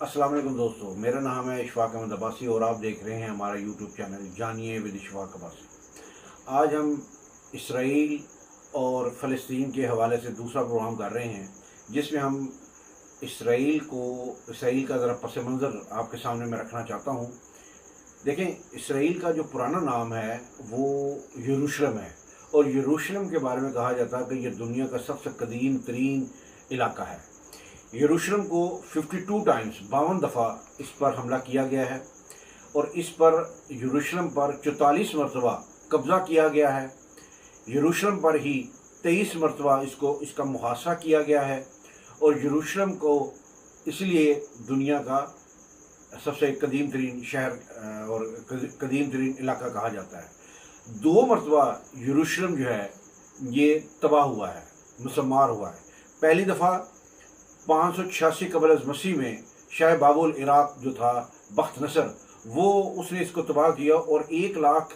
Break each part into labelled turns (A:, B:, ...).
A: अस्सलाम वालेकुम दोस्तों, मेरा नाम है इशफाक अहमद अब्बासी और आप देख रहे हैं हमारा यूट्यूब चैनल जानिए विद इशफाक अब्बासी। आज हम इसराइल और फ़लस्तीन के हवाले से दूसरा प्रोग्राम कर रहे हैं, जिसमें हम इसराइल का ज़रा पस मंज़र आपके सामने मैं रखना चाहता हूँ। देखें, इसराइल का जो पुराना नाम है वो यरूशलेम है, और यरूशलेम के बारे में कहा जाता है कि ये दुनिया का सबसे कदीम तरीन इलाका है। यरूशलेम को 52 टाइम्स 52 दफ़ा इस पर हमला किया गया है, और इस पर यरूशलेम पर 44 मरतबा कब्ज़ा किया गया है। यरूशलेम पर ही 23 मरतबा इसका मुहासरा किया गया है, और यरूशलेम को इसलिए दुनिया का सबसे कदीम तरीन शहर और कदीम तरीन इलाका कहा जाता है। 2 मरतबा यरूशलेम जो है ये तबाह हुआ है, मुसम्मार हुआ है। पहली दफ़ा 586 कबल मसीह में शाह बाबुल इराक जो था बख्त नसर, वो उसने इसको तबाह किया और 1 लाख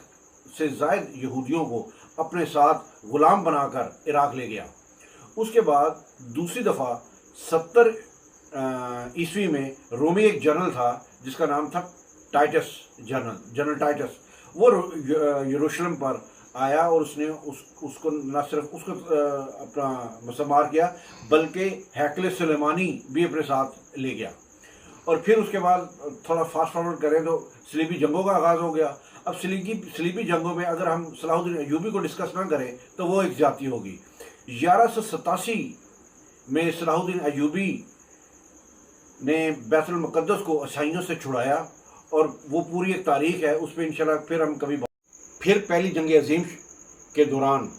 A: से ज़ायद यहूदियों को अपने साथ ग़ुलाम बनाकर इराक ले गया। उसके बाद दूसरी दफ़ा 70 ईस्वी में रोमी एक जनरल था जिसका नाम था टाइटस, जनरल टाइटस। वो यरूशलेम पर आया और उसने उसको न सिर्फ उसको अपना मुसम्मार किया, बल्कि हैकल सुलेमानी भी अपने साथ ले गया। और फिर उसके बाद थोड़ा फास्ट फॉरवर्ड करें तो सलीबी जंगों का आगाज़ हो गया। अब सलीबी जंगों में अगर हम सलाहुद्दीन अय्यूबी को डिस्कस ना करें तो वो एक जाती होगी। 1187 में सलाहुद्दीन अय्यूबी ने बैतुल मुक़द्दस को ईसाइयों से छुड़ाया, और वो पूरी एक तारीख है, उस पर इंशाल्लाह फिर हम कभी। फिर पहली जंग अज़ीम के दौरान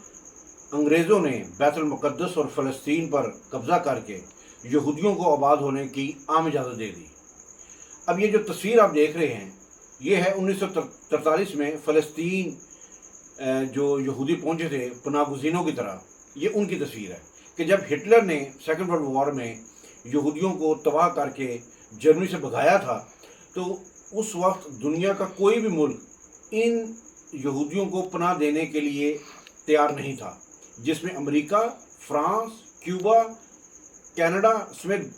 A: अंग्रेज़ों ने बैतुल मुक़द्दस और फ़लस्तीन पर कब्ज़ा करके यहूदियों को आबाद होने की आम इजाज़त दे दी। अब ये जो तस्वीर आप देख रहे हैं, ये है 1943 में फ़लस्तीन जो यहूदी पहुँचे थे पनाहगज़ीनों की तरह। ये उनकी तस्वीर है कि जब हिटलर ने सेकेंड वर्ल्ड वॉर में यहूदियों को तबाह करके जर्मनी से भगाया था, तो उस वक्त दुनिया का कोई भी मुल्क इन यहूदियों को पनाह देने के लिए तैयार नहीं था, जिसमें अमेरिका, फ्रांस, क्यूबा, कनाडा समेत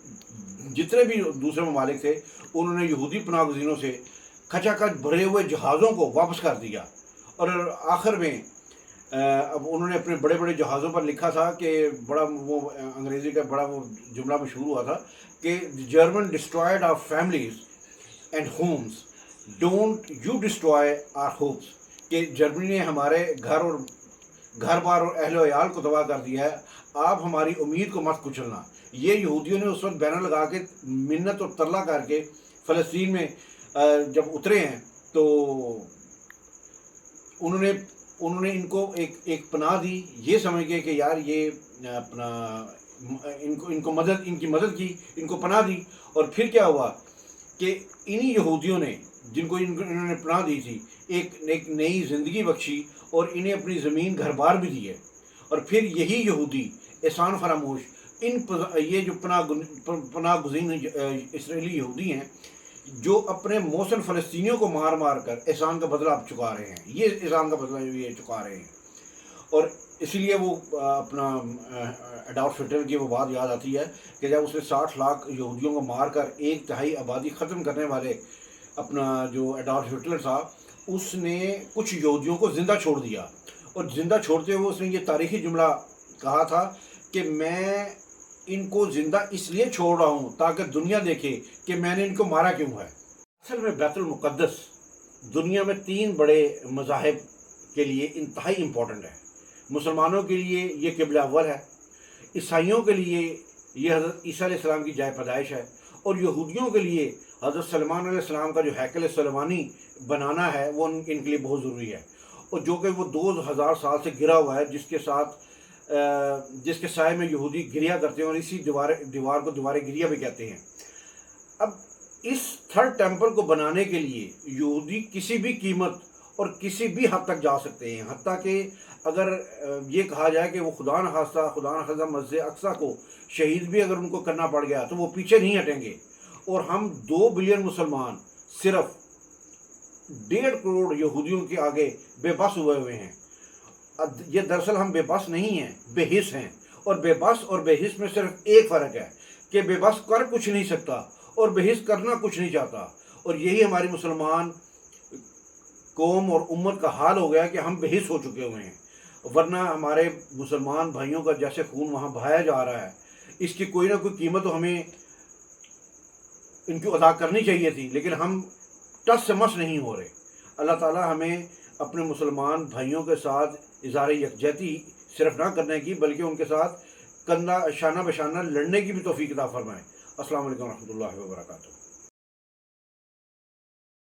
A: जितने भी दूसरे ममालिक थे, उन्होंने यहूदी पनाहगज़ीनों से खचाखच भरे हुए जहाज़ों को वापस कर दिया। और आखिर में अब उन्होंने अपने बड़े बड़े जहाज़ों पर लिखा था कि बड़ा वो अंग्रेज़ी का बड़ा वो जुमला मशहूर हुआ था कि German destroyed our families and homes, don't you destroy our hopes, कि जर्मनी ने हमारे घर बार और अहलो अयाल को तबाह कर दिया है, आप हमारी उम्मीद को मत कुचलना। ये यहूदियों ने उस वक्त बैनर लगा के मिन्नत और तरला करके फ़लस्तीन में जब उतरे हैं, तो उन्होंने इनको एक पनाह दी, ये समझ के कि यार ये अपना इनकी मदद की, इनको पनाह दी। और फिर क्या हुआ कि इन्हीं यहूदियों ने जिनको इन्होंने पनाह दी थी एक नई ज़िंदगी बख्शी, और इन्हें अपनी ज़मीन घर बार भी दी है। और फिर यही यहूदी एहसान फरामोश ये जो पनाहगज़ीन इसराइली यहूदी हैं, जो अपने मौसन फ़लस्तीनियों को मार मार कर एहसान का बदला अब चुका रहे हैं, ये एहसान का बदला ये चुका रहे हैं। और इसलिए वो अपना एडॉल्फ हिटलर की वो बात याद आती है कि जब उसने 60 लाख यहूदियों को मार कर 1/3 आबादी ख़त्म करने वाले अपना जो एडॉल्फ हिटलर था, उसने कुछ यहूदियों को ज़िंदा छोड़ दिया। और ज़िंदा छोड़ते हुए उसने ये तारीख़ी जुमला कहा था कि मैं इनको ज़िंदा इसलिए छोड़ रहा हूँ ताकि दुनिया देखे कि मैंने इनको मारा क्यों है। असल में बैतुल मुक़द्दस दुनिया में 3 बड़े मज़ाहिब के लिए इंतहाई इम्पोर्टेंट है। मुसलमानों के लिए ये क़िबला अव्वल है, ईसाइयों के लिए ये हज़रत ईसा अलैहिस्सलाम की जाए पैदाइश है, और यहूदियों के लिए हज़रत सुलेमान अलैहिस्सलाम का जो हैकल सुलेमानी बनाना है वो इनके लिए बहुत ज़रूरी है, और जो कि वो 2000 साल से गिरा हुआ है, जिसके साए में यहूदी गिरिया करते हैं, और इसी दीवार को दीवार गिरिया भी कहते हैं। अब इस 3rd टेम्पल को बनाने के लिए यहूदी किसी भी कीमत और किसी भी हद तक जा सकते हैं, हत्ता कि अगर ये कहा जाए कि वो खुदा न खास्ता मस्जिद अक्सा को शहीद भी अगर उनको करना पड़ गया तो वो पीछे नहीं हटेंगे। और हम 2 बिलियन मुसलमान सिर्फ 1.5 करोड़ यहूदियों के आगे बेबस हुए हैं। ये दरअसल हम बेबस नहीं हैं, बेहिस हैं। और बेबस और बेहिस में सिर्फ एक फ़र्क है कि बेबस कर कुछ नहीं सकता اور بحث کرنا کچھ نہیں چاہتا، اور یہی ہماری مسلمان قوم اور امت کا حال ہو گیا کہ ہم بحث ہو چکے ہوئے ہیں، ورنہ ہمارے مسلمان بھائیوں کا جیسے خون وہاں بہایا جا رہا ہے، اس کی کوئی نہ کوئی قیمت تو ہمیں ان کی ادا کرنی چاہیے تھی، لیکن ہم ٹس سے مس نہیں ہو رہے۔ اللہ تعالیٰ ہمیں اپنے مسلمان بھائیوں کے ساتھ اظہار یکجہتی صرف نہ کرنے کی، بلکہ ان کے ساتھ کندھا شانہ بشانہ لڑنے کی بھی توفیق عطا فرمائے۔ السلام علیکم ورحمۃ اللہ وبرکاتہ۔